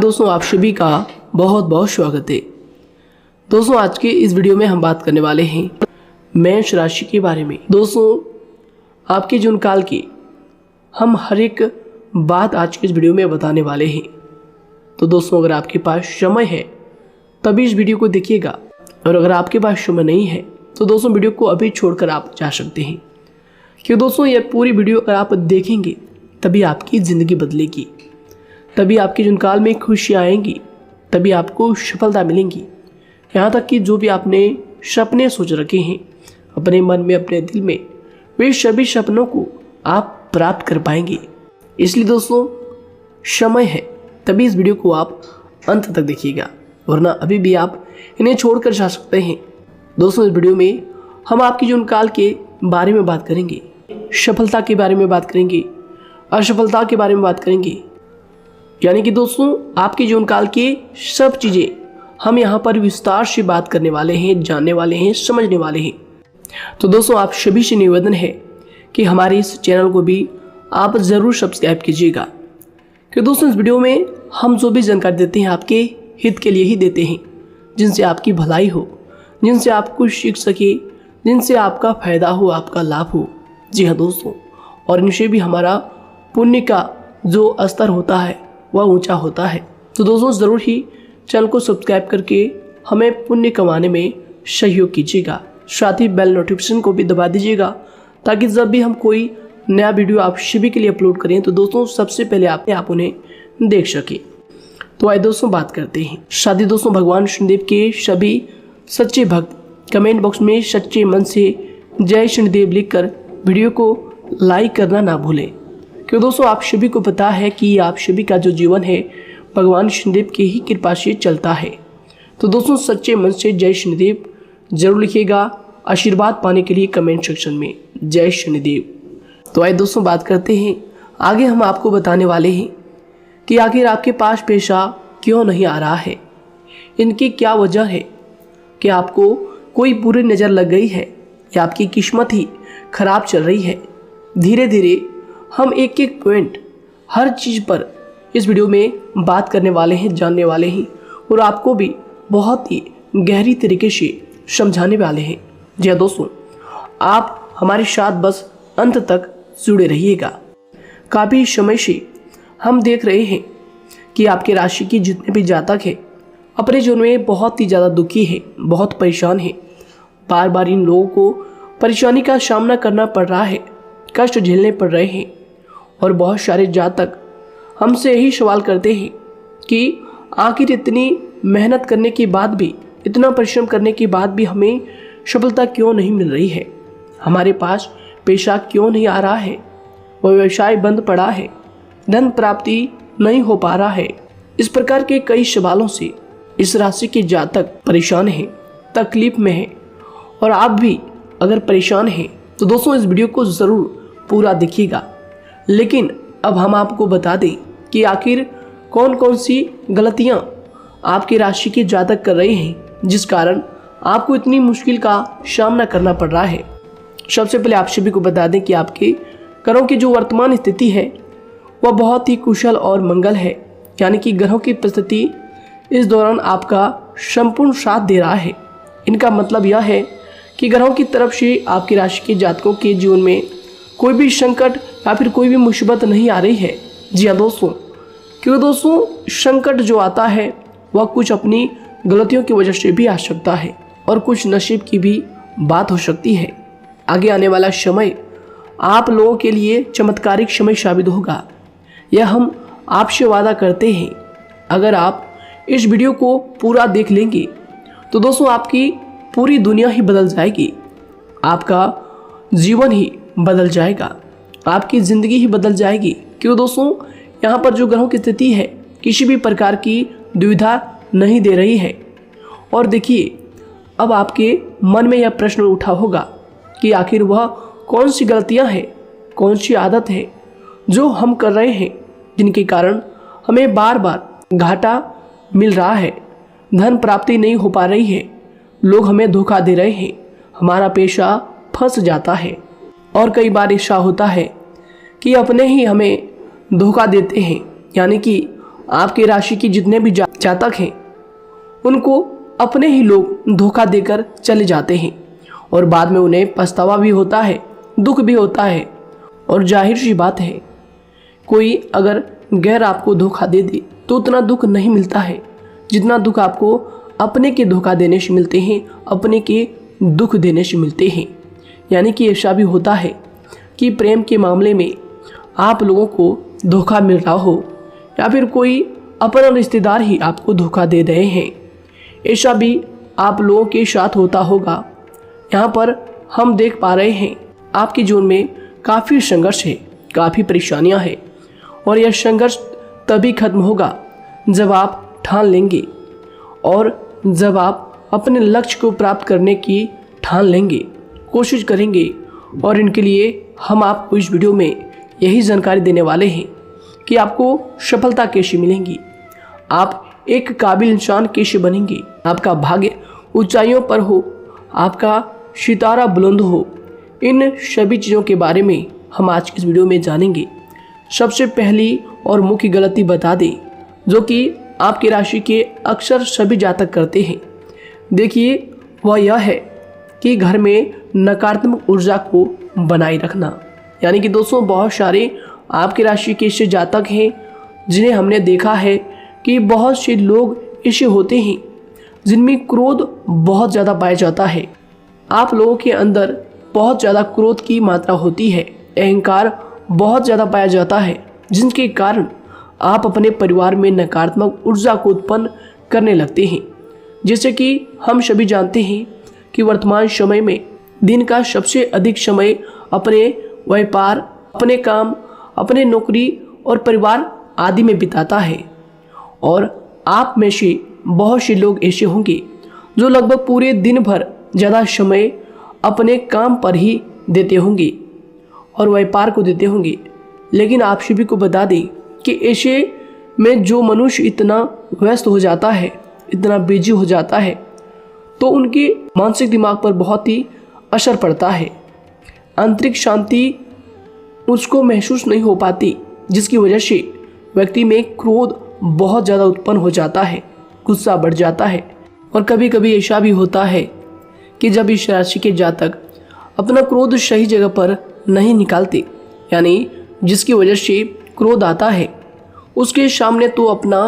दोस्तों, आप सभी का बहुत बहुत स्वागत है। दोस्तों, आज के इस वीडियो में हम बात करने वाले हैं मेष राशि के बारे में। दोस्तों, आपके जीवन काल की हम हर एक बात आज के इस वीडियो में बताने वाले हैं। तो दोस्तों, अगर आपके पास समय है तभी इस वीडियो को देखिएगा, और अगर आपके पास समय नहीं है तो दोस्तों वीडियो को अभी छोड़कर आप जा सकते हैं। क्योंकि दोस्तों, यह पूरी वीडियो अगर आप देखेंगे तभी आपकी ज़िंदगी बदलेगी, तभी आपके जीवन काल में खुशियाँ आएंगी, तभी आपको सफलता मिलेंगी। यहाँ तक कि जो भी आपने सपने सोच रखे हैं अपने मन में, अपने दिल में, वे सभी सपनों को आप प्राप्त कर पाएंगे। इसलिए दोस्तों, समय है तभी इस वीडियो को आप अंत तक देखिएगा, वरना अभी भी आप इन्हें छोड़कर जा सकते हैं। दोस्तों, इस वीडियो में हम आपके जीवन काल के बारे में बात करेंगे, सफलता के बारे में बात करेंगे, असफलता के बारे में बात करेंगे। यानी कि दोस्तों, आपके जीवन काल की सब चीज़ें हम यहाँ पर विस्तार से बात करने वाले हैं, जानने वाले हैं, समझने वाले हैं। तो दोस्तों, आप सभी से निवेदन है कि हमारे इस चैनल को भी आप ज़रूर सब्सक्राइब कीजिएगा। कि दोस्तों, इस वीडियो में हम जो भी जानकारी देते हैं आपके हित के लिए ही देते हैं, जिनसे आपकी भलाई हो, जिनसे आप कुछ सीख सके, जिनसे आपका फ़ायदा हो, आपका लाभ हो। जी हाँ दोस्तों, और इनसे भी हमारा पुण्य का जो स्तर होता है वह ऊंचा होता है। तो दोस्तों, ज़रूर ही चैनल को सब्सक्राइब करके हमें पुण्य कमाने में सहयोग कीजिएगा। साथ ही बेल नोटिफिकेशन को भी दबा दीजिएगा, ताकि जब भी हम कोई नया वीडियो आप सभी के लिए अपलोड करें तो दोस्तों सबसे पहले आप उन्हें देख सकें। तो आइए दोस्तों बात करते हैं। साथ ही दोस्तों, भगवान शनिदेव के सभी सच्चे भक्त कमेंट बॉक्स में सच्चे मन से जय शनिदेव लिखकर वीडियो को लाइक करना ना भूलें। क्योंकि दोस्तों, आप सभी को पता है कि आप सभी का जो जीवन है भगवान शनिदेव की ही कृपा से चलता है। तो दोस्तों, सच्चे मन से जय शनिदेव जरूर लिखिएगा, आशीर्वाद पाने के लिए कमेंट सेक्शन में जय शनिदेव। तो आइए दोस्तों बात करते हैं। आगे हम आपको बताने वाले हैं कि आखिर आपके पास पैसा क्यों नहीं आ रहा है, इनकी क्या वजह है। कि आपको कोई बुरी नज़र लग गई है या आपकी किस्मत ही खराब चल रही है। धीरे धीरे हम एक एक पॉइंट हर चीज़ पर इस वीडियो में बात करने वाले हैं, जानने वाले हैं, और आपको भी बहुत ही गहरी तरीके से समझाने वाले हैं। जी हाँ दोस्तों, आप हमारे साथ बस अंत तक जुड़े रहिएगा। काफ़ी समय से हम देख रहे हैं कि आपके राशि की जितने भी जातक हैं अपने जीवन में बहुत ही ज़्यादा दुखी है, बहुत परेशान है। बार बार इन लोगों को परेशानी का सामना करना पड़ रहा है, कष्ट झेलने पड़ रहे हैं। और बहुत सारे जातक हमसे यही सवाल करते हैं कि आखिर इतनी मेहनत करने के बाद भी, इतना परिश्रम करने के बाद भी हमें सफलता क्यों नहीं मिल रही है, हमारे पास पैसा क्यों नहीं आ रहा है, वह व्यवसाय बंद पड़ा है, धन प्राप्ति नहीं हो पा रहा है। इस प्रकार के कई सवालों से इस राशि के जातक परेशान हैं, तकलीफ में हैं। और आप भी अगर परेशान हैं तो दोस्तों इस वीडियो को ज़रूर पूरा देखिएगा। लेकिन अब हम आपको बता दें कि आखिर कौन कौन सी गलतियां आपकी राशि के जातक कर रहे हैं जिस कारण आपको इतनी मुश्किल का सामना करना पड़ रहा है। सबसे पहले आप सभी को बता दें कि आपके ग्रहों की जो वर्तमान स्थिति है वह बहुत ही कुशल और मंगल है। यानी कि ग्रहों की परिस्थिति इस दौरान आपका संपूर्ण साथ दे रहा है। इनका मतलब यह है कि ग्रहों की तरफ से आपकी राशि के जातकों के जीवन में कोई भी संकट या फिर कोई भी मुसीबत नहीं आ रही है। जी हाँ दोस्तों, क्योंकि दोस्तों संकट जो आता है वह कुछ अपनी गलतियों की वजह से भी आ सकता है, और कुछ नसीब की भी बात हो सकती है। आगे आने वाला समय आप लोगों के लिए चमत्कारिक समय साबित होगा, यह हम आपसे वादा करते हैं। अगर आप इस वीडियो को पूरा देख लेंगे तो दोस्तों आपकी पूरी दुनिया ही बदल जाएगी, आपका जीवन ही बदल जाएगा, आपकी ज़िंदगी ही बदल जाएगी। क्यों दोस्तों, यहाँ पर जो ग्रहों की स्थिति है किसी भी प्रकार की दुविधा नहीं दे रही है। और देखिए, अब आपके मन में यह प्रश्न उठा होगा कि आखिर वह कौन सी गलतियाँ हैं, कौन सी आदत है जो हम कर रहे हैं जिनके कारण हमें बार बार घाटा मिल रहा है, धन प्राप्ति नहीं हो पा रही है, लोग हमें धोखा दे रहे हैं, हमारा पैसा फंस जाता है। और कई बार ऐसा होता है कि अपने ही हमें धोखा देते हैं, यानी कि आपके राशि के जितने भी जातक हैं उनको अपने ही लोग धोखा देकर चले जाते हैं और बाद में उन्हें पछतावा भी होता है, दुख भी होता है। और जाहिर सी बात है, कोई अगर गैर आपको धोखा दे दे तो उतना दुख नहीं मिलता है जितना दुख आपको अपने के धोखा देने से मिलते हैं, अपने के दुख देने से मिलते हैं। यानी कि ऐसा भी होता है कि प्रेम के मामले में आप लोगों को धोखा मिल रहा हो या फिर कोई अपना रिश्तेदार ही आपको धोखा दे रहे हैं, ऐसा भी आप लोगों के साथ होता होगा। यहाँ पर हम देख पा रहे हैं आपके जीवन में काफ़ी संघर्ष है, काफ़ी परेशानियाँ हैं और यह संघर्ष तभी खत्म होगा जब आप ठान लेंगे और जब आप अपने लक्ष्य को प्राप्त करने की ठान लेंगे, कोशिश करेंगे। और इनके लिए हम आपको इस वीडियो में यही जानकारी देने वाले हैं कि आपको सफलता कैसे मिलेंगी, आप एक काबिल इंसान कैसे बनेंगे, आपका भाग्य ऊंचाइयों पर हो, आपका सितारा बुलंद हो। इन सभी चीज़ों के बारे में हम आज की इस वीडियो में जानेंगे। सबसे पहली और मुख्य गलती बता दें जो कि आपकी राशि के अक्सर सभी जातक करते हैं, देखिए वह यह है कि घर में नकारात्मक ऊर्जा को बनाए रखना। यानी कि दोस्तों, बहुत सारे आपकी राशि के ऐसे जातक हैं जिन्हें हमने देखा है कि बहुत से लोग ऐसे होते हैं जिनमें क्रोध बहुत ज़्यादा पाया जाता है। आप लोगों के अंदर बहुत ज़्यादा क्रोध की मात्रा होती है, अहंकार बहुत ज़्यादा पाया जाता है, जिनके कारण आप अपने परिवार में नकारात्मक ऊर्जा को उत्पन्न करने लगते हैं। जैसे कि हम सभी जानते हैं कि वर्तमान समय में दिन का सबसे अधिक समय अपने व्यापार, अपने काम, अपने नौकरी और परिवार आदि में बिताता है। और आप में से बहुत से लोग ऐसे होंगे जो लगभग पूरे दिन भर ज़्यादा समय अपने काम पर ही देते होंगे और व्यापार को देते होंगे। लेकिन आप सभी को बता दें कि ऐसे में जो मनुष्य इतना व्यस्त हो जाता है, इतना बिजी हो जाता है, तो उनके मानसिक दिमाग पर बहुत ही असर पड़ता है। आंतरिक शांति उसको महसूस नहीं हो पाती, जिसकी वजह से व्यक्ति में क्रोध बहुत ज़्यादा उत्पन्न हो जाता है, गुस्सा बढ़ जाता है। और कभी कभी ऐसा भी होता है कि जब इस राशि के जातक अपना क्रोध सही जगह पर नहीं निकालते, यानी जिसकी वजह से क्रोध आता है, उसके सामने तो अपना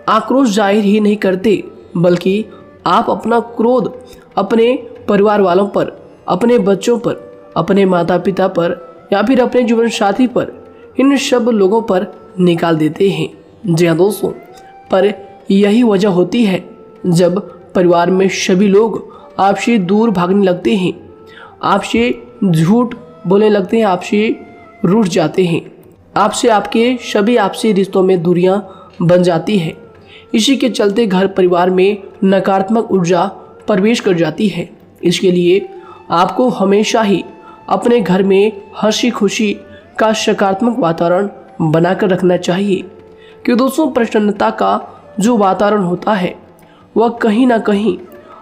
आक्रोश जाहिर ही नहीं करते, बल्कि आप अपना क्रोध अपने परिवार वालों पर, अपने बच्चों पर, अपने माता पिता पर या फिर अपने जीवन साथी पर, इन सब लोगों पर निकाल देते हैं। जी हाँ दोस्तों, पर यही वजह होती है जब परिवार में सभी लोग आपसे दूर भागने लगते हैं, आपसे झूठ बोलने लगते हैं, आपसे रूठ जाते हैं, आपसे आपके सभी आपसी रिश्तों में दूरियां बन जाती है। इसी के चलते घर परिवार में नकारात्मक ऊर्जा प्रवेश कर जाती है। इसके लिए आपको हमेशा ही अपने घर में हंसी खुशी का सकारात्मक वातावरण बनाकर रखना चाहिए, कि दोस्तों प्रसन्नता का जो वातावरण होता है वह कहीं ना कहीं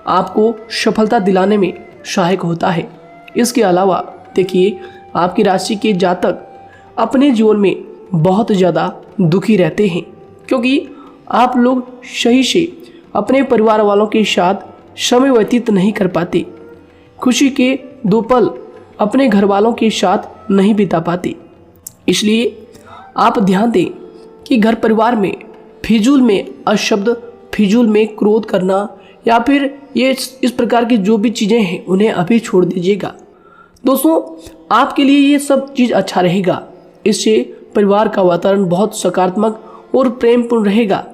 आपको सफलता दिलाने में सहायक होता है। इसके अलावा देखिए, आपकी राशि के जातक अपने जीवन में बहुत ज़्यादा दुखी रहते हैं, क्योंकि आप लोग सही से अपने परिवार वालों के साथ समय व्यतीत नहीं कर पाते, खुशी के दो पल अपने घर वालों के साथ नहीं बिता पाते। इसलिए आप ध्यान दें कि घर परिवार में फिजूल में अशब्द, फिजूल में क्रोध करना या फिर ये इस प्रकार की जो भी चीज़ें हैं उन्हें अभी छोड़ दीजिएगा। दोस्तों, आपके लिए ये सब चीज़ अच्छा रहेगा। इससे परिवार का वातावरण बहुत सकारात्मक और प्रेमपूर्ण रहेगा।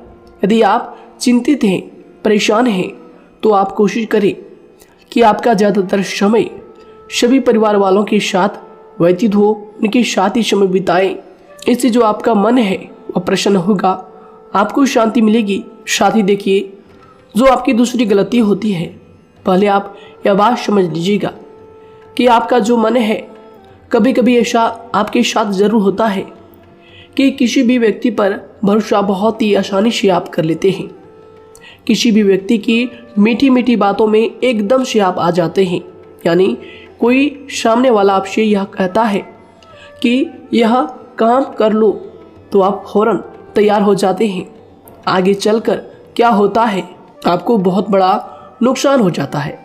यदि आप चिंतित हैं, परेशान हैं, तो आप कोशिश करें कि आपका ज़्यादातर समय सभी परिवार वालों के साथ व्यतीत हो, उनके साथ ही समय बिताएं। इससे जो आपका मन है वह प्रसन्न होगा, आपको शांति मिलेगी। साथ ही देखिए, जो आपकी दूसरी गलती होती है, पहले आप यह बात समझ लीजिएगा कि आपका जो मन है, कभी कभी ऐसा आपके साथ ज़रूर होता है कि किसी भी व्यक्ति पर भरोसा बहुत ही आसानी से आप कर लेते हैं। किसी भी व्यक्ति की मीठी मीठी बातों में एकदम से आप आ जाते हैं। यानी कोई सामने वाला आपसे यह कहता है कि यह काम कर लो, तो आप फौरन तैयार हो जाते हैं आगे चलकर क्या होता है, आपको बहुत बड़ा नुकसान हो जाता है।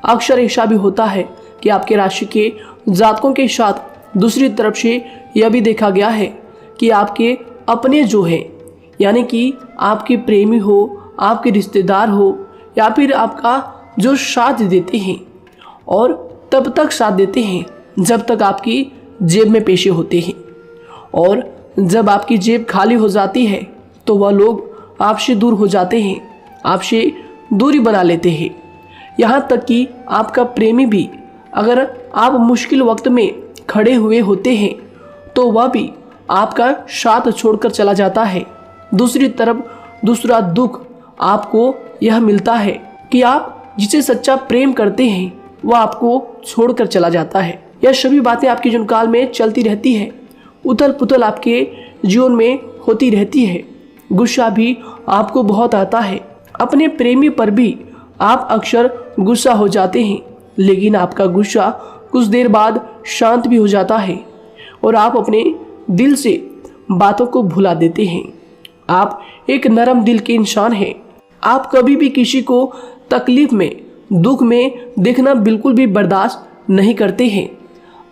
अक्सर ऐसा भी होता है कि आपके राशि के जातकों के साथ दूसरी तरफ से यह भी देखा गया है कि आपके अपने जो हैं, यानी कि आपके प्रेमी हो, आपके रिश्तेदार हो, या फिर आपका जो साथ देते हैं और तब तक साथ देते हैं जब तक आपकी जेब में पैसे होते हैं, और जब आपकी जेब खाली हो जाती है तो वह लोग आपसे दूर हो जाते हैं, आपसे दूरी बना लेते हैं। यहाँ तक कि आपका प्रेमी भी, अगर आप मुश्किल वक्त में खड़े हुए होते हैं तो वह भी आपका साथ छोड़कर चला जाता है। दूसरी तरफ दूसरा दुख आपको यह मिलता है कि आप जिसे सच्चा प्रेम करते हैं वह आपको छोड़कर चला जाता है। यह सभी बातें आपके जीवन काल में चलती रहती है। उथल पुथल आपके जीवन में होती रहती है। गुस्सा भी आपको बहुत आता है। अपने प्रेमी पर भी आप अक्सर गुस्सा हो जाते हैं, लेकिन आपका गुस्सा कुछ देर बाद शांत भी हो जाता है और आप अपने दिल से बातों को भुला देते हैं। आप एक नरम दिल के इंसान हैं। आप कभी भी किसी को तकलीफ में, दुख में देखना बिल्कुल भी बर्दाश्त नहीं करते हैं।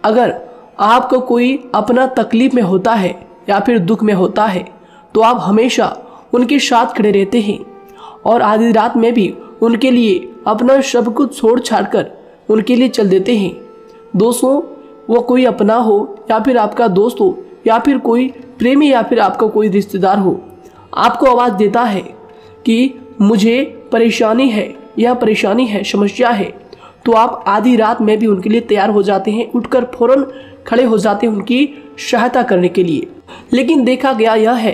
अगर आपको कोई अपना तकलीफ में होता है या फिर दुख में होता है तो आप हमेशा उनके साथ खड़े रहते हैं और आधी रात में भी उनके लिए अपना सब कुछ छोड़ छाड़ कर उनके लिए चल देते हैं। दोस्तों, वो कोई अपना हो या फिर आपका दोस्त हो या फिर कोई प्रेमी या फिर आपका कोई रिश्तेदार हो, आपको आवाज़ देता है कि मुझे परेशानी है, यह परेशानी है, समस्या है, तो आप आधी रात में भी उनके लिए तैयार हो जाते हैं, उठकर फौरन खड़े हो जाते हैं उनकी सहायता करने के लिए। लेकिन देखा गया यह है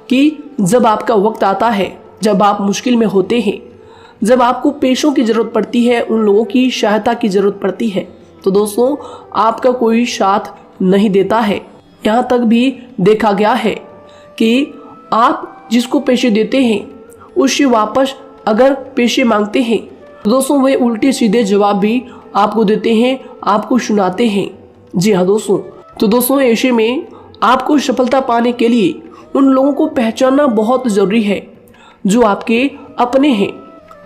कि जब आपका वक्त आता है, जब आप मुश्किल में होते हैं, जब आपको पैसों की ज़रूरत पड़ती है, उन लोगों की सहायता की ज़रूरत पड़ती है, तो दोस्तों आपका कोई साथ नहीं देता है। यहाँ तक भी देखा गया है कि आप जिसको पैसे देते हैं उससे वापस अगर पैसे मांगते हैं तो दोस्तों वे उल्टे सीधे जवाब भी आपको देते हैं, आपको सुनाते हैं। जी हाँ दोस्तों, तो दोस्तों ऐसे में आपको सफलता पाने के लिए उन लोगों को पहचानना बहुत ज़रूरी है जो आपके अपने हैं,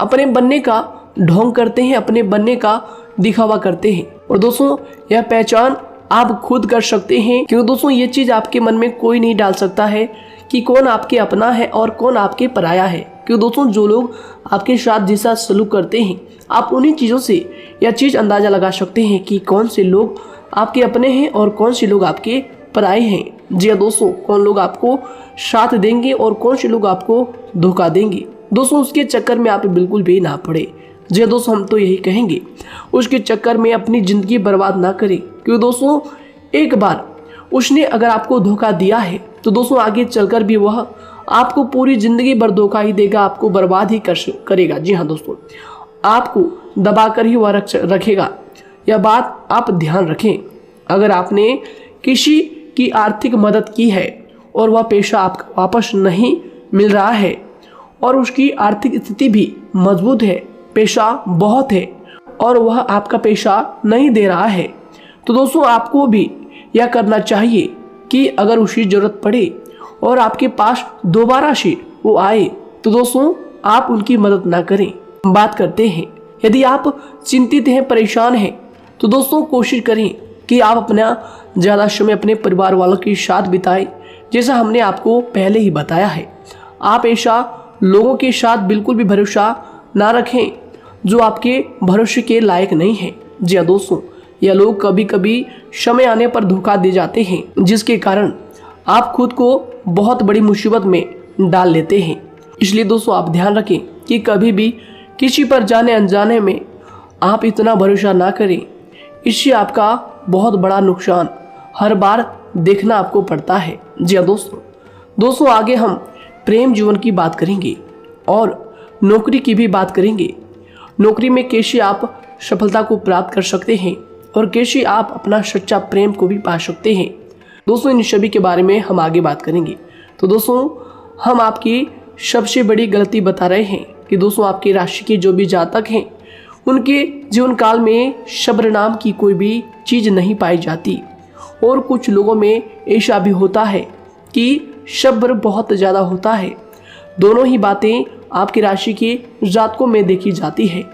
अपने बनने का ढोंग करते हैं, अपने बनने का दिखावा करते हैं। और दोस्तों यह पहचान आप खुद कर सकते हैं, क्योंकि दोस्तों ये चीज़ आपके मन में कोई नहीं डाल सकता है कि कौन आपके अपना है और कौन आपके पराया है। क्योंकि दोस्तों जो लोग आपके साथ जैसा सलूक करते हैं, आप उन्हीं चीज़ों से यह चीज़ अंदाज़ा लगा सकते हैं कि कौन से लोग आपके अपने हैं और कौन से लोग आपके पराए हैं। जी हाँ दोस्तों, कौन लोग आपको साथ देंगे और कौन से लोग आपको धोखा देंगे। दोस्तों उसके चक्कर में आप बिल्कुल भी ना पड़े। जी हाँ दोस्तों, हम तो यही कहेंगे उसके चक्कर में अपनी ज़िंदगी बर्बाद ना करें, क्योंकि दोस्तों एक बार उसने अगर आपको धोखा दिया है तो दोस्तों आगे चलकर भी वह आपको पूरी ज़िंदगी भर धोखा ही देगा, आपको बर्बाद ही करेगा। जी हाँ दोस्तों, आपको दबा कर ही वह रखेगा। यह बात आप ध्यान रखें। अगर आपने किसी की आर्थिक मदद की है और वह पैसा आपका वापस नहीं मिल रहा है और उसकी आर्थिक स्थिति भी मजबूत है, पैसा बहुत है और वह आपका पैसा नहीं दे रहा है, तो दोस्तों आपको भी यह करना चाहिए कि अगर उसकी ज़रूरत पड़े और आपके पास दोबारा से वो आए तो दोस्तों आप उनकी मदद ना करें। बात करते हैं, यदि आप चिंतित हैं, परेशान हैं, तो दोस्तों कोशिश करें कि आप अपना ज़्यादा समय अपने परिवार वालों के साथ बिताएं, जैसा हमने आपको पहले ही बताया है। आप ऐसा लोगों के साथ बिल्कुल भी भरोसा ना रखें जो आपके भरोसे के लायक नहीं है। जी हाँ दोस्तों, यह लोग कभी कभी समय आने पर धोखा दे जाते हैं, जिसके कारण आप खुद को बहुत बड़ी मुसीबत में डाल लेते हैं। इसलिए दोस्तों आप ध्यान रखें कि कभी भी किसी पर जाने अनजाने में आप इतना भरोसा ना करें, इससे आपका बहुत बड़ा नुकसान हर बार देखना आपको पड़ता है। जी हाँ दोस्तों आगे हम प्रेम जीवन की बात करेंगे और नौकरी की भी बात करेंगे। नौकरी में कैसे आप सफलता को प्राप्त कर सकते हैं और कैसे आप अपना सच्चा प्रेम को भी पा सकते हैं। दोस्तों इन सभी के बारे में हम आगे बात करेंगे। तो दोस्तों हम आपकी सबसे बड़ी गलती बता रहे हैं कि दोस्तों आपकी राशि के जो भी जातक हैं उनके जीवन काल में सब्र नाम की कोई भी चीज़ नहीं पाई जाती, और कुछ लोगों में ऐसा भी होता है कि सब्र बहुत ज़्यादा होता है, दोनों ही बातें आपकी राशि के जातकों में देखी जाती है।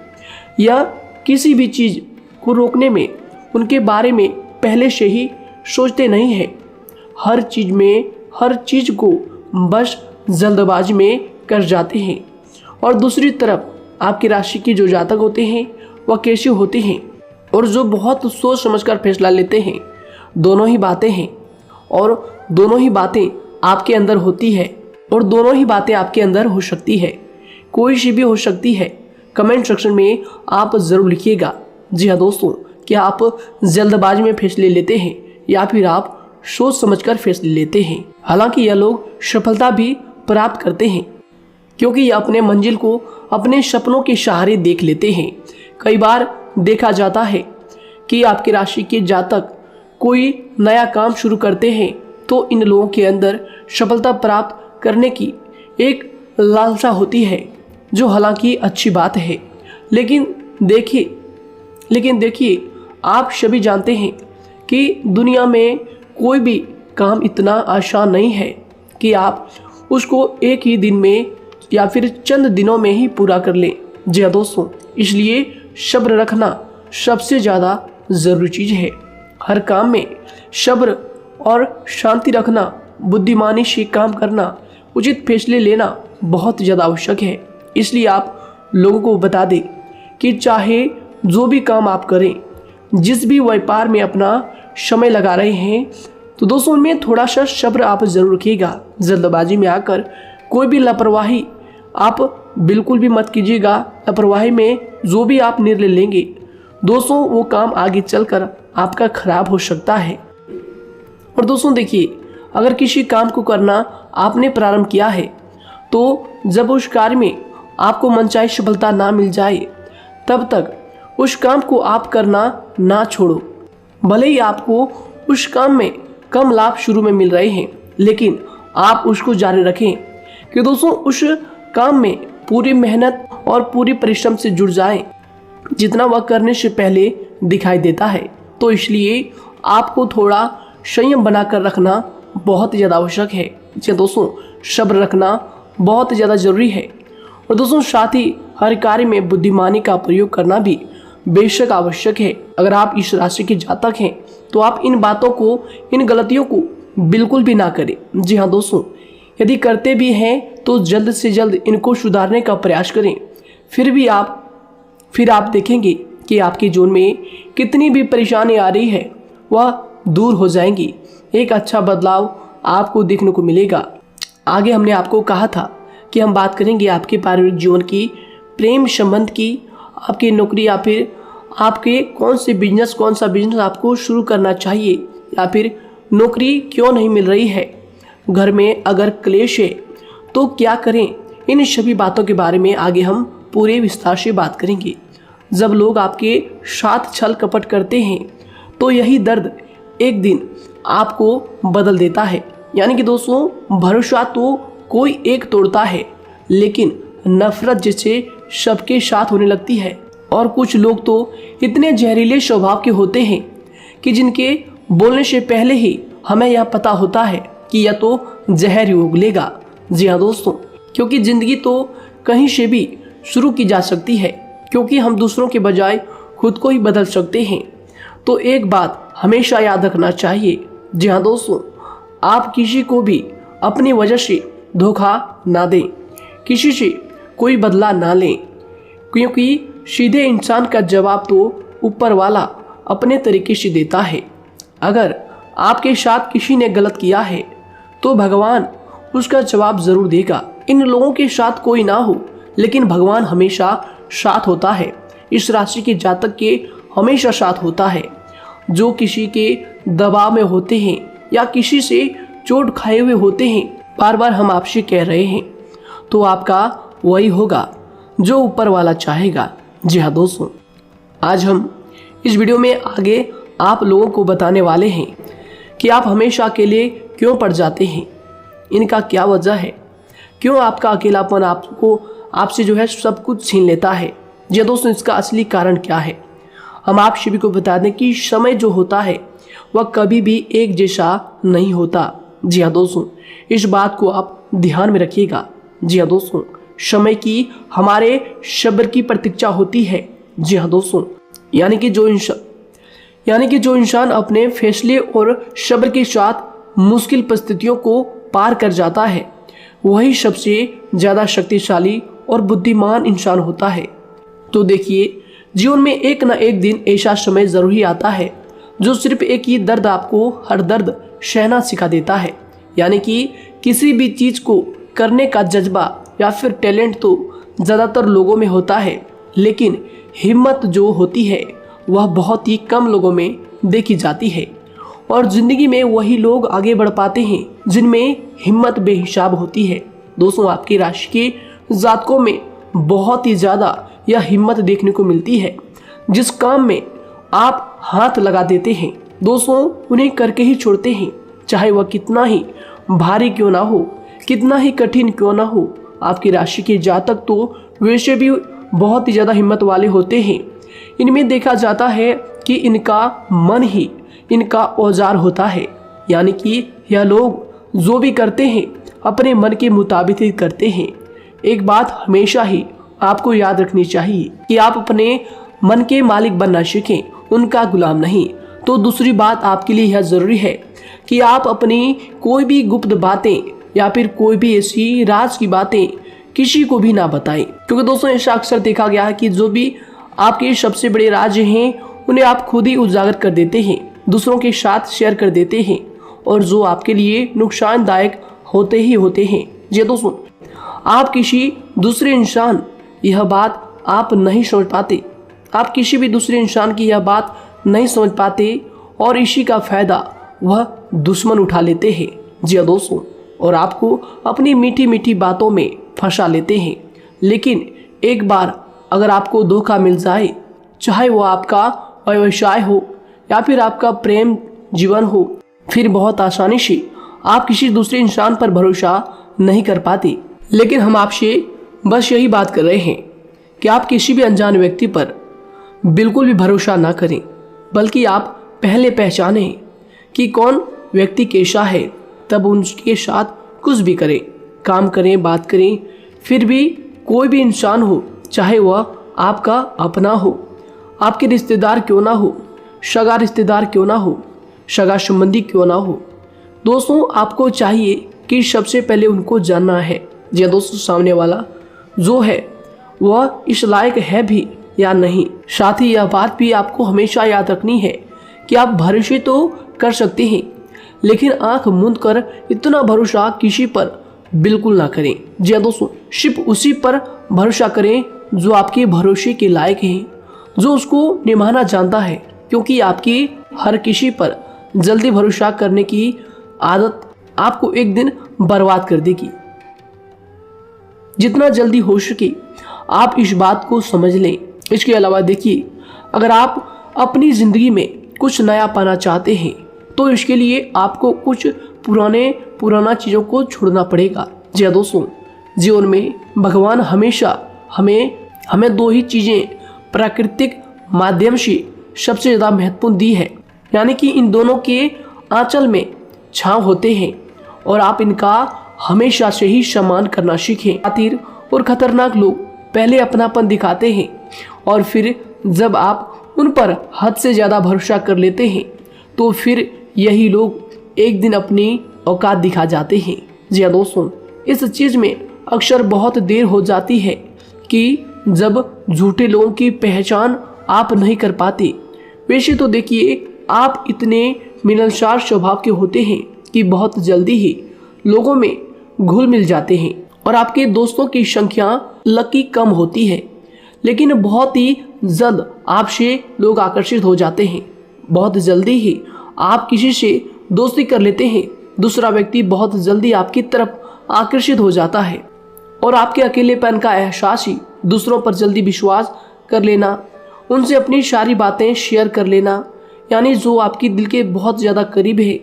या किसी भी चीज़ को रोकने में उनके बारे में पहले से ही सोचते नहीं हैं। हर चीज़ को बस जल्दबाजी में कर जाते हैं। और दूसरी तरफ आपकी राशि के जो जातक होते हैं वह कैसे होते हैं और जो बहुत सोच समझकर फैसला लेते हैं। दोनों ही बातें हैं और दोनों ही बातें आपके अंदर होती है और दोनों ही बातें आपके अंदर हो सकती है। कोई सी भी हो सकती है। कमेंट सेक्शन में आप ज़रूर लिखिएगा। जी हाँ दोस्तों, क्या आप जल्दबाजी में फैसले लेते हैं या फिर आप सोच समझकर फैसले लेते हैं। हालांकि यह लोग सफलता भी प्राप्त करते हैं क्योंकि यह अपने मंजिल को अपने सपनों के सहारे देख लेते हैं। कई बार देखा जाता है कि आपकी राशि के जातक कोई नया काम शुरू करते हैं तो इन लोगों के अंदर सफलता प्राप्त करने की एक लालसा होती है, जो हालांकि अच्छी बात है। लेकिन देखिए आप सभी जानते हैं कि दुनिया में कोई भी काम इतना आसान नहीं है कि आप उसको एक ही दिन में या फिर चंद दिनों में ही पूरा कर लें। जी हाँ दोस्तों, इसलिए सब्र रखना सबसे ज़्यादा ज़रूरी चीज़ है। हर काम में सब्र और शांति रखना, बुद्धिमानी से काम करना, उचित फैसले लेना बहुत ज़्यादा आवश्यक है। इसलिए आप लोगों को बता दें कि चाहे जो भी काम आप करें, जिस भी व्यापार में अपना समय लगा रहे हैं, तो दोस्तों उनमें थोड़ा सा सब्र आप ज़रूर रखिएगा। जल्दबाजी में आकर कोई भी लापरवाही आप बिल्कुल भी मत कीजिएगा। लापरवाही में जो भी आप निर्णय लेंगे दोस्तों, वो काम आगे चलकर आपका खराब हो सकता है। और दोस्तों देखिए, अगर किसी काम को करना आपने प्रारंभ किया है तो जब उस कार्य में आपको मनचाही सफलता ना मिल जाए तब तक उस काम को आप करना ना छोड़ो। भले ही आपको उस काम में कम लाभ शुरू में मिल रहे हैं, लेकिन आप उसको जारी रखें कि दोस्तों उस काम में पूरी मेहनत और पूरी परिश्रम से जुड़ जाएं, जितना वह करने से पहले दिखाई देता है। तो इसलिए आपको थोड़ा संयम बनाकर रखना बहुत ज़्यादा आवश्यक है। जी दोस्तों, सब्र रखना बहुत ज़्यादा ज़रूरी है। और दोस्तों साथ ही हर कार्य में बुद्धिमानी का प्रयोग करना भी बेशक आवश्यक है। अगर आप इस राशि के जातक हैं तो आप इन बातों को, इन गलतियों को बिल्कुल भी ना करें। जी हाँ दोस्तों, यदि करते भी हैं तो जल्द से जल्द इनको सुधारने का प्रयास करें। फिर आप देखेंगे कि आपके जीवन में कितनी भी परेशानी आ रही है वह दूर हो जाएंगी। एक अच्छा बदलाव आपको देखने को मिलेगा। आगे हमने आपको कहा था कि हम बात करेंगे आपके पारिवारिक जीवन की, प्रेम संबंध की, आपकी नौकरी या फिर आपके कौन सा बिजनेस आपको शुरू करना चाहिए या फिर नौकरी क्यों नहीं मिल रही है, घर में अगर क्लेश है तो क्या करें। इन सभी बातों के बारे में आगे हम पूरे विस्तार से बात करेंगे। जब लोग आपके साथ छल कपट करते हैं तो यही दर्द एक दिन आपको बदल देता है। यानी कि दोस्तों, भरोसा तो कोई एक तोड़ता है, लेकिन नफरत जैसे सबके साथ होने लगती है। और कुछ लोग तो इतने जहरीले स्वभाव के होते हैं कि जिनके बोलने से पहले ही हमें यह पता होता है कि यह तो जहर ही उगलेगा। जी हाँ दोस्तों, क्योंकि ज़िंदगी तो कहीं से भी शुरू की जा सकती है, क्योंकि हम दूसरों के बजाय खुद को ही बदल सकते हैं। तो एक बात हमेशा याद रखना चाहिए। जी हाँ दोस्तों, आप किसी को भी अपनी वजह से धोखा ना दें, किसी से कोई बदला ना लें, क्योंकि सीधे इंसान का जवाब तो ऊपर वाला अपने तरीके से देता है। अगर आपके साथ किसी ने गलत किया है तो भगवान उसका जवाब ज़रूर देगा। इन लोगों के साथ कोई ना हो, लेकिन भगवान हमेशा साथ होता है। इस राशि के जातक के हमेशा साथ होता है। जो किसी के दबाव में होते हैं या किसी से चोट खाए हुए होते हैं, बार बार हम आपसे कह रहे हैं, तो आपका वही होगा जो ऊपर वाला चाहेगा। जी हाँ दोस्तों, आज हम इस वीडियो में आगे आप लोगों को बताने वाले हैं कि आप हमेशा अकेले क्यों पड़ जाते हैं, इनका क्या वजह है, क्यों आपका अकेलापन आपसे जो है सब कुछ छीन लेता है। जी हाँ दोस्तों, इसका असली कारण क्या है हम आप सभी को बता दें कि समय जो होता है वह कभी भी एक जैसा नहीं होता। जी हाँ दोस्तों, इस बात को आप ध्यान में रखिएगा। जी हाँ दोस्तों, समय की हमारे सब्र की प्रतीक्षा होती है। जी हाँ दोस्तों, यानी कि जो इंसान अपने फैसले और सब्र के साथ मुश्किल परिस्थितियों को पार कर जाता है, वही सबसे ज़्यादा शक्तिशाली और बुद्धिमान इंसान होता है। तो देखिए, जीवन में एक ना एक दिन ऐसा समय ज़रूर ही आता है जो सिर्फ एक ही दर्द आपको हर दर्द सहना सिखा देता है। यानी कि किसी भी चीज़ को करने का जज्बा या फिर टैलेंट तो ज़्यादातर लोगों में होता है, लेकिन हिम्मत जो होती है वह बहुत ही कम लोगों में देखी जाती है। और ज़िंदगी में वही लोग आगे बढ़ पाते हैं जिनमें हिम्मत बेहिसाब होती है। दोस्तों, आपकी राशि के जातकों में बहुत ही ज़्यादा यह हिम्मत देखने को मिलती है। जिस काम में आप हाथ लगा देते हैं दोस्तों, उन्हें करके ही छोड़ते हैं, चाहे वह कितना ही भारी क्यों ना हो, कितना ही कठिन क्यों ना हो। आपकी राशि के जातक तो वैसे भी बहुत ही ज़्यादा हिम्मत वाले होते हैं। इनमें देखा जाता है कि इनका मन ही इनका औजार होता है। यानी कि यह लोग जो भी करते हैं अपने मन के मुताबिक ही करते हैं। एक बात हमेशा ही आपको याद रखनी चाहिए कि आप अपने मन के मालिक बनना सीखें, उनका गुलाम नहीं। तो दूसरी बात आपके लिए यह ज़रूरी है कि आप अपनी कोई भी गुप्त बातें या फिर कोई भी ऐसी राज की बातें किसी को भी ना बताएं, क्योंकि दोस्तों ऐसा अक्सर देखा गया है कि जो भी आपके सबसे बड़े राज हैं उन्हें आप खुद ही उजागर कर देते हैं, दूसरों के साथ शेयर कर देते हैं, और जो आपके लिए नुकसानदायक होते ही होते हैं। जी दोस्तों, आप किसी दूसरे इंसान यह बात आप नहीं समझ पाते, आप किसी भी दूसरे इंसान की यह बात नहीं समझ पाते, और इसी का फ़ायदा वह दुश्मन उठा लेते हैं। जी दोस्तों, और आपको अपनी मीठी मीठी बातों में फंसा लेते हैं। लेकिन एक बार अगर आपको धोखा मिल जाए, चाहे वो आपका व्यवसाय हो या फिर आपका प्रेम जीवन हो, फिर बहुत आसानी से आप किसी दूसरे इंसान पर भरोसा नहीं कर पाते। लेकिन हम आपसे बस यही बात कर रहे हैं कि आप किसी भी अनजान व्यक्ति पर बिल्कुल भी भरोसा ना करें, बल्कि आप पहले पहचानें कि कौन व्यक्ति कैसा है, तब उनके साथ कुछ भी करें, काम करें, बात करें। फिर भी कोई भी इंसान हो, चाहे वह आपका अपना हो, आपके रिश्तेदार क्यों ना हो, सगा रिश्तेदार क्यों ना हो, सगा संबंधी क्यों ना हो, दोस्तों आपको चाहिए कि सबसे पहले उनको जानना है या दोस्तों सामने वाला जो है वह इस लायक है भी या नहीं। साथ ही यह बात भी आपको हमेशा याद रखनी है कि आप भरोसे तो कर सकते हैं, लेकिन आंख मूंद कर इतना भरोसा किसी पर बिल्कुल ना करें। जी दोस्तों, सिर्फ उसी पर भरोसा करें जो आपके भरोसे के लायक है, जो उसको निभाना जानता है, क्योंकि आपकी हर किसी पर जल्दी भरोसा करने की आदत आपको एक दिन बर्बाद कर देगी। जितना जल्दी हो सके आप इस बात को समझ लें। इसके अलावा देखिए, अगर आप अपनी ज़िंदगी में कुछ नया पाना चाहते हैं तो इसके लिए आपको कुछ पुराना चीज़ों को छोड़ना पड़ेगा। जी दोस्तों, जीवन में भगवान हमेशा हमें दो ही चीज़ें प्राकृतिक माध्यम से सबसे ज़्यादा महत्वपूर्ण दी है, यानी कि इन दोनों के आंचल में छांव होते हैं और आप इनका हमेशा से ही सम्मान करना सीखें। शातिर और खतरनाक लोग पहले अपनापन दिखाते हैं और फिर जब आप उन पर हद से ज़्यादा भरोसा कर लेते हैं तो फिर यही लोग एक दिन अपनी औकात दिखा जाते हैं। जी हाँ दोस्तों, इस चीज़ में अक्सर बहुत देर हो जाती है कि जब झूठे लोगों की पहचान आप नहीं कर पाते। वैसे तो देखिए, आप इतने मिलनसार स्वभाव के होते हैं कि बहुत जल्दी ही लोगों में घुल मिल जाते हैं और आपके दोस्तों की संख्या लकी कम होती है, लेकिन बहुत ही जल्द आपसे लोग आकर्षित हो जाते हैं। बहुत जल्दी ही आप किसी से दोस्ती कर लेते हैं, दूसरा व्यक्ति बहुत जल्दी आपकी तरफ आकर्षित हो जाता है और आपके अकेलेपन का एहसास ही दूसरों पर जल्दी विश्वास कर लेना, उनसे अपनी सारी बातें शेयर कर लेना, यानी जो आपकी दिल के बहुत ज़्यादा करीब है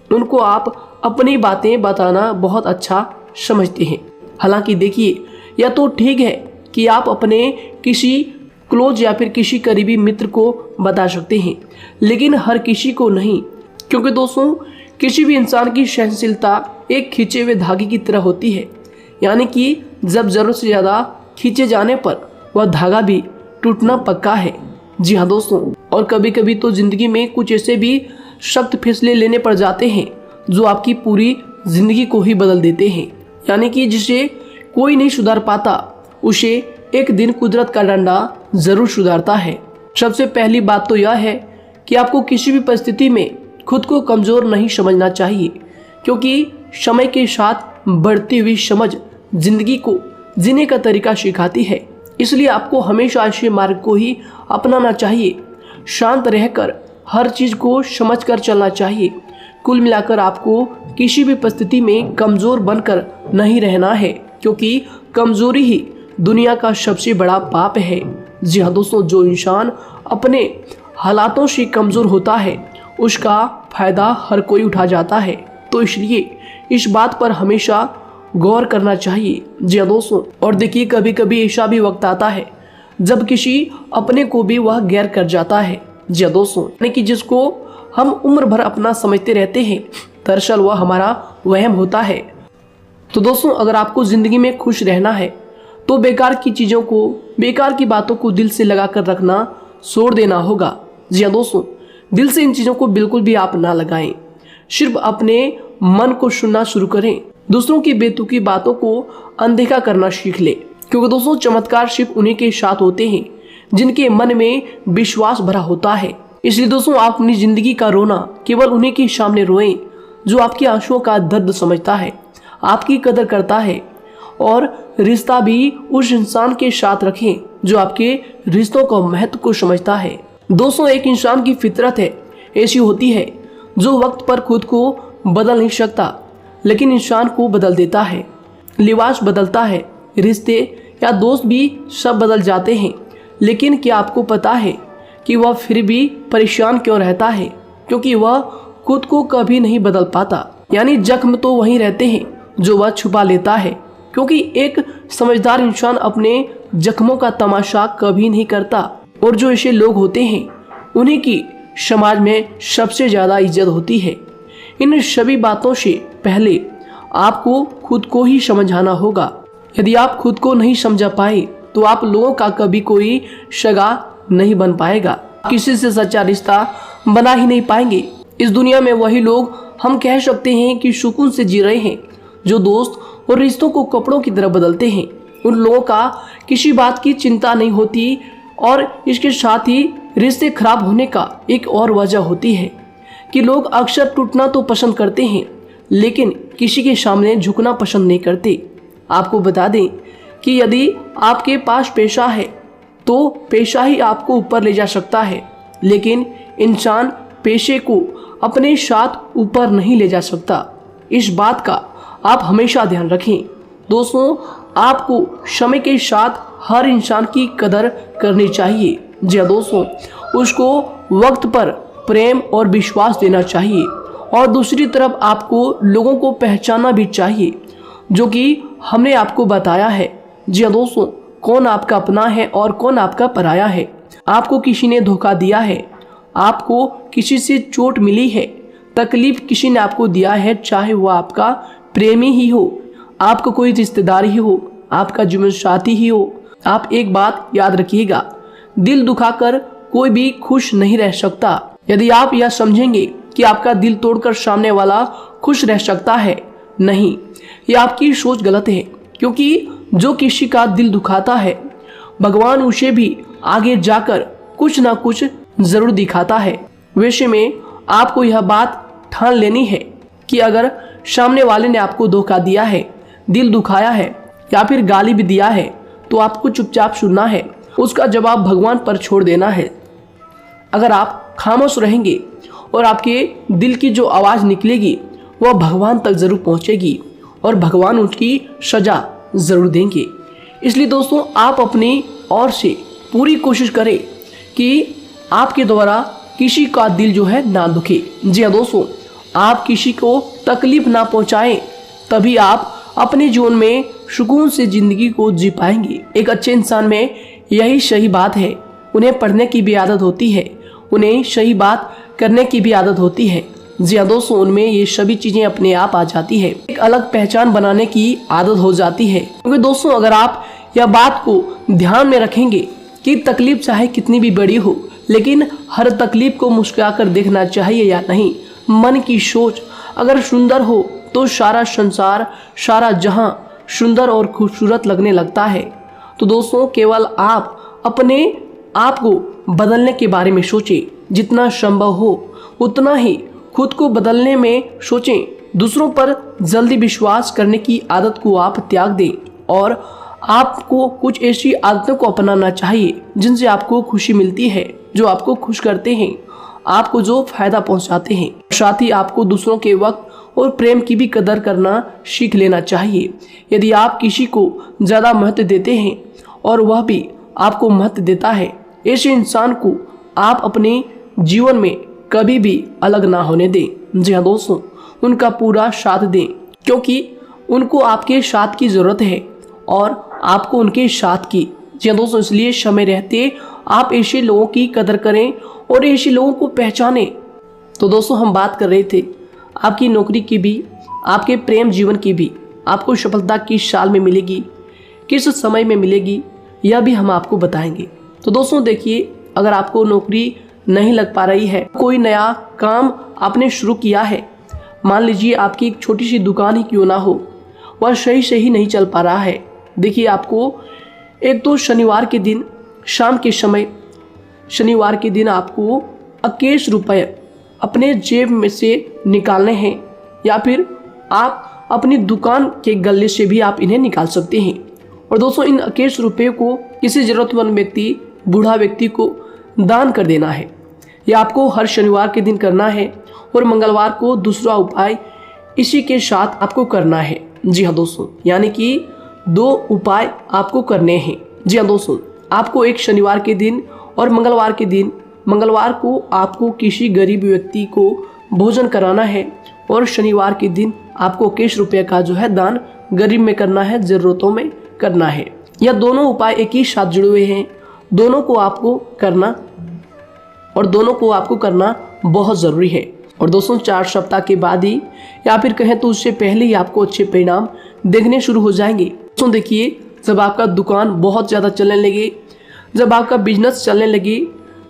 उनको आप अपनी बातें बताना बहुत अच्छा समझते हैं। हालांकि देखिए, यह तो ठीक है कि आप अपने किसी क्लोज या फिर किसी करीबी मित्र को बता सकते हैं, लेकिन हर किसी को नहीं, क्योंकि दोस्तों किसी भी इंसान की सहनशीलता एक खींचे हुए धागे की तरह होती है। यानी कि जब जरूरत से ज़्यादा खींचे जाने पर वह धागा भी टूटना पक्का है। जी हाँ दोस्तों, और कभी कभी तो ज़िंदगी में कुछ ऐसे भी सख्त फैसले लेने पड़ जाते हैं जो आपकी पूरी ज़िंदगी को ही बदल देते हैं। यानी कि जिसे कोई नहीं सुधार पाता उसे एक दिन कुदरत का डंडा ज़रूर सुधारता है। सबसे पहली बात तो यह है कि आपको किसी भी परिस्थिति में खुद को कमज़ोर नहीं समझना चाहिए, क्योंकि समय के साथ बढ़ती हुई समझ जिंदगी को जीने का तरीका सिखाती है। इसलिए आपको हमेशा ऐसे मार्ग को ही अपनाना चाहिए। शांत रहकर हर चीज़ को समझकर चलना चाहिए। कुल मिलाकर आपको किसी भी परिस्थिति में कमज़ोर बनकर नहीं रहना है, क्योंकि कमज़ोरी ही दुनिया का सबसे बड़ा पाप है। जी हाँ दोस्तों, जो इंसान अपने हालातों से कमज़ोर होता है उसका फ़ायदा हर कोई उठा जाता है। तो इसलिए इस बात पर हमेशा गौर करना चाहिए। जी हाँ दोस्तों, और देखिए कभी कभी ऐसा भी वक्त आता है जब किसी अपने को भी वह गैर कर जाता है। जी हाँ दोस्तों, यानी कि जिसको हम उम्र भर अपना समझते रहते हैं, दरअसल वह हमारा वहम होता है। तो दोस्तों, अगर आपको ज़िंदगी में खुश रहना है तो बेकार की चीज़ों को, बेकार की बातों को दिल से लगा कर रखना छोड़ देना होगा। जी हाँ दोस्तों, दिल से इन चीज़ों को बिल्कुल भी आप ना लगाएं। सिर्फ अपने मन को सुनना शुरू करें। दूसरों की बेतुकी बातों को अनदेखा करना सीख ले, क्योंकि दोस्तों चमत्कार सिर्फ उन्हीं के साथ होते हैं जिनके मन में विश्वास भरा होता है। इसलिए दोस्तों, आप अपनी जिंदगी का रोना केवल उन्हीं के सामने रोएं जो आपके आंसुओं का दर्द समझता है, आपकी कदर करता है, और रिश्ता भी उस इंसान के साथ रखें जो आपके रिश्तों का महत्व को समझता है। दोस्तों, एक इंसान की फितरत है ऐसी होती है जो वक्त पर खुद को बदल नहीं सकता, लेकिन इंसान को बदल देता है। लिबास बदलता है, रिश्ते या दोस्त भी सब बदल जाते हैं, लेकिन क्या आपको पता है कि वह फिर भी परेशान क्यों रहता है? क्योंकि वह खुद को कभी नहीं बदल पाता। यानी जख्म तो वहीं रहते हैं जो वह छुपा लेता है, क्योंकि एक समझदार इंसान अपने जख्मों का तमाशा कभी नहीं करता, और जो ऐसे लोग होते हैं उन्हीं की समाज में सबसे ज़्यादा इज्जत होती है। इन सभी बातों से पहले आपको खुद को ही समझाना होगा। यदि आप खुद को नहीं समझा पाए तो आप लोगों का कभी कोई सगा नहीं बन पाएगा, किसी से सच्चा रिश्ता बना ही नहीं पाएंगे। इस दुनिया में वही लोग हम कह सकते हैं कि सुकून से जी रहे हैं जो दोस्त और रिश्तों को कपड़ों की तरह बदलते हैं। उन लोगों का किसी बात की चिंता नहीं होती, और इसके साथ ही रिश्ते खराब होने का एक और वजह होती है कि लोग अक्सर टूटना तो पसंद करते हैं, लेकिन किसी के सामने झुकना पसंद नहीं करते। आपको बता दें कि यदि आपके पास पैसा है तो पैसा ही आपको ऊपर ले जा सकता है, लेकिन इंसान पैसे को अपने साथ ऊपर नहीं ले जा सकता। इस बात का आप हमेशा ध्यान रखें। दोस्तों, आपको समय के साथ हर इंसान की कदर करनी चाहिए। जी हाँ दोस्तों, उसको वक्त पर प्रेम और विश्वास देना चाहिए, और दूसरी तरफ आपको लोगों को पहचानना भी चाहिए जो कि हमने आपको बताया है। जी हाँ दोस्तों, कौन आपका अपना है और कौन आपका पराया है। आपको किसी ने धोखा दिया है, आपको किसी से चोट मिली है, तकलीफ किसी ने आपको दिया है, चाहे वो आपका प्रेमी ही हो, आपका कोई रिश्तेदार ही हो, आपका जीवन साथी ही हो। आप एक बात याद रखिएगा, दिल दुखाकर कोई भी खुश नहीं रह सकता। यदि आप यह समझेंगे कि आपका दिल तोड़कर सामने वाला खुश रह सकता है, नहीं, यह आपकी सोच गलत है, क्योंकि जो किसी का दिल दुखाता है भगवान उसे भी आगे जाकर कुछ ना कुछ जरूर दिखाता है। वैसे में आपको यह बात ठान लेनी है कि अगर सामने वाले ने आपको धोखा दिया है, दिल दुखाया है या फिर गाली भी दिया है, तो आपको चुपचाप सुनना है, उसका जवाब भगवान पर छोड़ देना है। अगर आप खामोश रहेंगे और आपके दिल की जो आवाज़ निकलेगी वह भगवान तक ज़रूर पहुंचेगी, और भगवान उसकी सज़ा ज़रूर देंगे। इसलिए दोस्तों, आप अपनी ओर से पूरी कोशिश करें कि आपके द्वारा किसी का दिल जो है ना दुखे। जी हाँ दोस्तों, आप किसी को तकलीफ ना पहुंचाएं, तभी आप अपने जीवन में सुकून से ज़िंदगी को जी पाएंगे। एक अच्छे इंसान में यही सही बात है। उन्हें पढ़ने की भी आदत होती है, उन्हें सही बात करने की भी आदत होती है, जी हाँ दोस्तों, उनमें ये सभी चीजें अपने आप आ जाती है। एक अलग पहचान बनाने की आदत हो जाती है। क्योंकि दोस्तों अगर आप यह बात को ध्यान में रखेंगे कि तकलीफ चाहे कितनी भी बड़ी हो, लेकिन हर तकलीफ को मुस्कुराकर देखना चाहिए या नहीं। मन की सोच अगर सुंदर हो तो सारा संसार, सारा जहां सुंदर और खूबसूरत लगने लगता है। तो दोस्तों केवल आप अपने आप को बदलने के बारे में सोचें, जितना संभव हो उतना ही खुद को बदलने में सोचें। दूसरों पर जल्दी विश्वास करने की आदत को आप त्याग दें और आपको कुछ ऐसी आदतों को अपनाना चाहिए जिनसे आपको खुशी मिलती है, जो आपको खुश करते हैं, आपको जो फायदा पहुंचाते हैं। साथ ही आपको दूसरों के वक्त और प्रेम की भी कदर करना सीख लेना चाहिए। यदि आप किसी को ज़्यादा महत्व देते हैं और वह भी आपको महत्व देता है, ऐसे इंसान को आप अपने जीवन में कभी भी अलग ना होने दें। जी हाँ दोस्तों, उनका पूरा साथ दें, क्योंकि उनको आपके साथ की ज़रूरत है और आपको उनके साथ की। जी हाँ दोस्तों, इसलिए समय रहते आप ऐसे लोगों की कदर करें और ऐसे लोगों को पहचानें। तो दोस्तों हम बात कर रहे थे आपकी नौकरी की भी, आपके प्रेम जीवन की भी। आपको सफलता किस साल में मिलेगी, किस समय में मिलेगी, यह भी हम आपको बताएंगे। तो दोस्तों देखिए, अगर आपको नौकरी नहीं लग पा रही है, कोई नया काम आपने शुरू किया है, मान लीजिए आपकी एक छोटी सी दुकान ही क्यों ना हो, वह सही से ही नहीं चल पा रहा है। देखिए आपको एक तो शनिवार के दिन शाम के समय, शनिवार के दिन आपको 21 रुपये अपने जेब में से निकालने हैं, या फिर आप अपनी दुकान के गले से भी आप इन्हें निकाल सकते हैं। और दोस्तों इन 21 रुपये को किसी ज़रूरतमंद व्यक्ति, बूढ़ा व्यक्ति को दान कर देना है। यह आपको हर शनिवार के दिन करना है और मंगलवार को दूसरा उपाय इसी के साथ आपको करना है। जी हाँ दोस्तों, यानी कि 2 उपाय आपको करने हैं। जी हाँ दोस्तों, आपको एक शनिवार के दिन और मंगलवार के दिन, मंगलवार को आपको किसी गरीब व्यक्ति को भोजन कराना है और शनिवार के दिन आपको 21 रुपये का जो है दान गरीब में करना है, ज़रूरतों में करना है। यह दोनों उपाय एक ही साथ जुड़े हुए हैं, दोनों को आपको करना और दोनों को आपको करना बहुत ज़रूरी है। और दोस्तों 4 सप्ताह के बाद ही, या फिर कहें तो उससे पहले ही आपको अच्छे परिणाम देखने शुरू हो जाएंगे। दोस्तों देखिए, जब आपका दुकान बहुत ज़्यादा चलने लगे, जब आपका बिजनेस चलने लगे,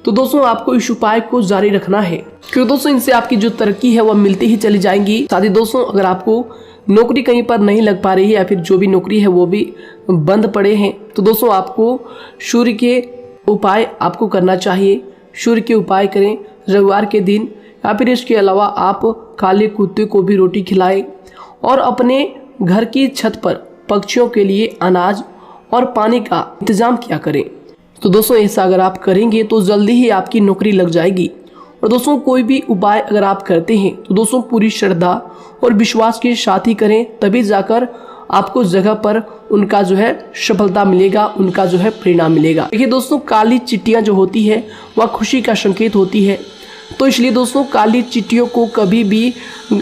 तो दोस्तों आपको इस उपाय को जारी रखना है, क्योंकि दोस्तों इनसे आपकी जो तरक्की है वह मिलती ही चली जाएंगी। साथ ही दोस्तों अगर आपको नौकरी कहीं पर नहीं लग पा रही है, या फिर जो भी नौकरी है वो भी बंद पड़े हैं, तो दोस्तों आपको सूर्य के उपाय आपको करना चाहिए। सूर्य के उपाय करें रविवार के दिन, या फिर इसके अलावा आप काले कुत्ते को भी रोटी खिलाएं और अपने घर की छत पर पक्षियों के लिए अनाज और पानी का इंतजाम किया करें। तो दोस्तों ऐसा अगर आप करेंगे तो जल्दी ही आपकी नौकरी लग जाएगी। और दोस्तों कोई भी उपाय अगर आप करते हैं तो दोस्तों पूरी श्रद्धा और विश्वास के साथ ही करें, तभी जाकर आपको जगह पर उनका जो है सफलता मिलेगा, उनका जो है परिणाम मिलेगा। देखिए दोस्तों, काली चिट्टियाँ जो होती है वह खुशी का संकेत होती है, तो इसलिए दोस्तों काली चिट्टियों को कभी भी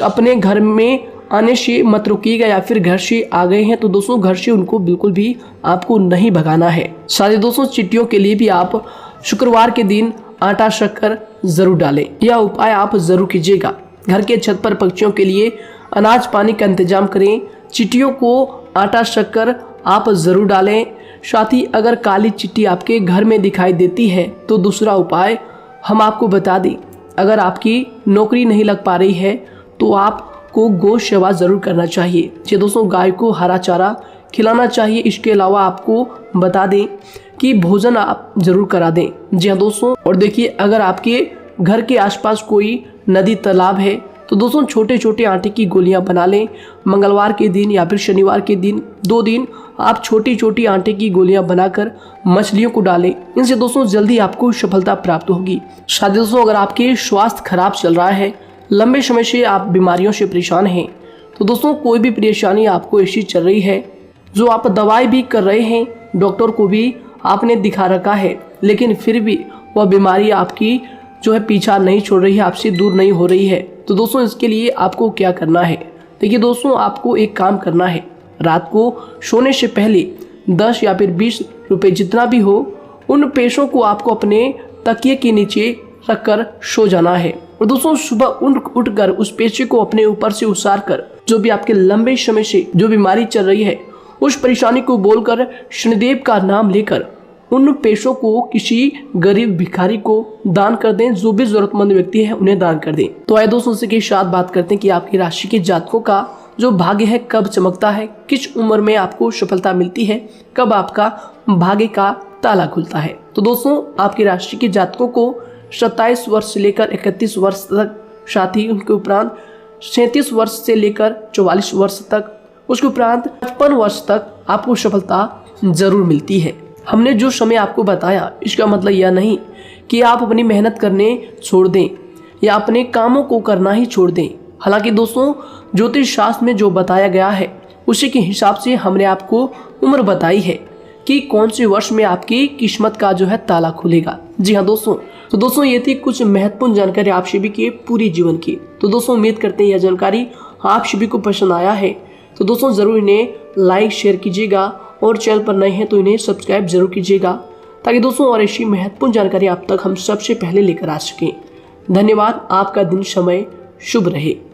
अपने घर में आने से मत रोकिएगा, या फिर घर से आ गए हैं तो दोस्तों घर से उनको बिल्कुल भी आपको नहीं भगाना है। साथ ही दोस्तों चिट्टियों के लिए भी आप शुक्रवार के दिन आटा शक्कर जरूर डालें, यह उपाय आप जरूर कीजिएगा। घर के छत पर पक्षियों के लिए अनाज पानी का इंतजाम करें, चिट्टियों को आटा शक्कर आप जरूर डालें। साथ ही अगर काली चिट्टी आपके घर में दिखाई देती है तो दूसरा उपाय हम आपको बता दें, अगर आपकी नौकरी नहीं लग पा रही है तो आपको गौ सेवा जरूर करना चाहिए। जी दोस्तों, गाय को हरा चारा खिलाना चाहिए। इसके अलावा आपको बता दें कि भोजन आप जरूर करा दें। जी हाँ दोस्तों, और देखिए अगर आपके घर के आसपास कोई नदी तालाब है तो दोस्तों छोटे छोटे आटे की गोलियां बना लें। मंगलवार के दिन या फिर शनिवार के दिन 2 दिन आप छोटी छोटी आटे की गोलियां बनाकर मछलियों को डालें। इनसे दोस्तों जल्दी आपको सफलता प्राप्त होगी। साथ ही दोस्तों अगर आपके स्वास्थ्य खराब चल रहा है, लंबे समय से आप बीमारियों से परेशान हैं, तो दोस्तों कोई भी परेशानी आपको ऐसी चल रही है जो आप दवाई भी कर रहे हैं, डॉक्टर को भी आपने दिखा रखा है, लेकिन फिर भी वह बीमारी आपकी जो है पीछा नहीं छोड़ रही है, आपसे दूर नहीं हो रही है, तो दोस्तों इसके लिए आपको क्या करना है। देखिए दोस्तों, आपको एक काम करना है, रात को सोने से पहले 10 या फिर 20 रुपए जितना भी हो, उन पैसों को आपको अपने तकिए के नीचे रखकर सो जाना है। और दोस्तों सुबह उठकर उस पेशे को अपने ऊपर से उतार कर जो भी आपके लंबे समय से जो बीमारी चल रही है उस परेशानी को बोलकर शनिदेव का नाम लेकर उन पेशों को किसी गरीब भिखारी को दान कर दें। जो भी जरूरतमंद व्यक्ति है उन्हें दान कर दें। तो आइए दोस्तों उसी के साथ बात करते हैं कि आपकी राशि के जातकों का जो भाग्य है कब चमकता है, किस उम्र में आपको सफलता मिलती है, कब आपका भाग्य का ताला खुलता है। तो दोस्तों आपकी राशि के जातकों को 27 वर्ष से लेकर 31 वर्ष तक, साथ ही उनके उपरांत 37 वर्ष से लेकर 44 वर्ष तक, उसके उपरांत 55 वर्ष तक आपको सफलता जरूर मिलती है। हमने जो समय आपको बताया इसका मतलब यह नहीं कि आप अपनी मेहनत करने छोड़ दें या अपने कामों को करना ही छोड़ दें। हालांकि दोस्तों ज्योतिष शास्त्र में जो बताया गया है उसी के हिसाब से हमने आपको उम्र बताई है कि कौन से वर्ष में आपकी किस्मत का जो है ताला खुलेगा। जी हाँ दोस्तों, तो दोस्तों ये थी कुछ महत्वपूर्ण जानकारी आप सभी की पूरी जीवन की। तो दोस्तों उम्मीद करते हैं यह जानकारी आप सभी को पसंद आया है। तो दोस्तों जरूर इन्हें लाइक शेयर कीजिएगा और चैनल पर नए हैं तो इन्हें सब्सक्राइब जरूर कीजिएगा ताकि दोस्तों और ऐसी महत्वपूर्ण जानकारी आप तक हम सबसे पहले लेकर आ सकें। धन्यवाद। आपका दिन समय शुभ रहे।